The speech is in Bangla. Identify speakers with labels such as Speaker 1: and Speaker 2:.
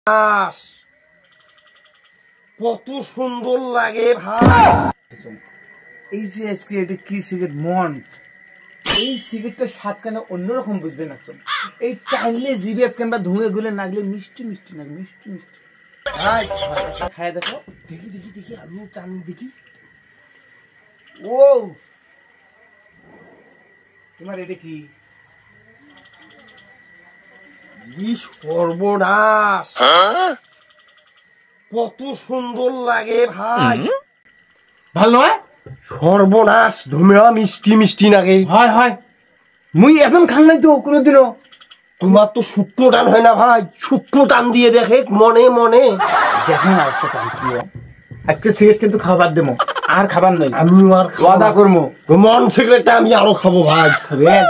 Speaker 1: আস কত সুন্দর লাগে ভাই।
Speaker 2: এই যে আজকে এটা কি সিগারেট মন, এই সিগারেটটা স্বাদ কেন অন্যরকম বুঝবেন একদম। এই টাইনলে জিভে কেনবা ধুয়ে গুলে নাগলে মিষ্টি মিষ্টি নাগে, মিষ্টি মিষ্টি। ভাই খায় দেখো,
Speaker 1: দেখি দেখি দেখি আমি টানি দেখি।
Speaker 2: ও তোমার এটা কি?
Speaker 1: সর্বনাশ কত সুন্দর লাগে ভাই।
Speaker 2: ভালো নয়?
Speaker 1: সর্বনাশ ধুমেয়া মিষ্টি মিষ্টি লাগে।
Speaker 2: হয় হয়, মুই এখন খান নাই তো কোনোদিনও।
Speaker 1: তোমার তো শুক্র টান হয় না ভাই, শুক্র টান দিয়ে দেখে মনে মনে।
Speaker 2: দেখুন আর একটা টান কি আজকে সিগারেট কিন্তু খাবার দেবো, আর খাবার নয়।
Speaker 1: আমি আর
Speaker 2: ওয়াদা করবো
Speaker 1: মন সিগারেটটা আমি আরো খাবো ভাই।
Speaker 2: খাবেন?